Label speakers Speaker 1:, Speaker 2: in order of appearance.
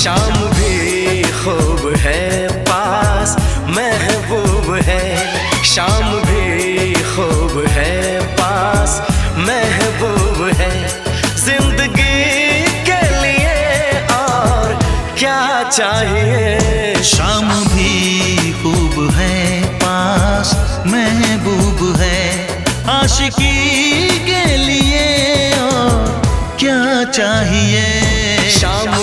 Speaker 1: शाम भी खूब है पास महबूब है, शाम भी खूब है पास महबूब है। जिंदगी के लिए और क्या चाहिए।
Speaker 2: शाम भी खूब है पास महबूब है, आशिकी के लिए और क्या चाहिए।
Speaker 1: शाम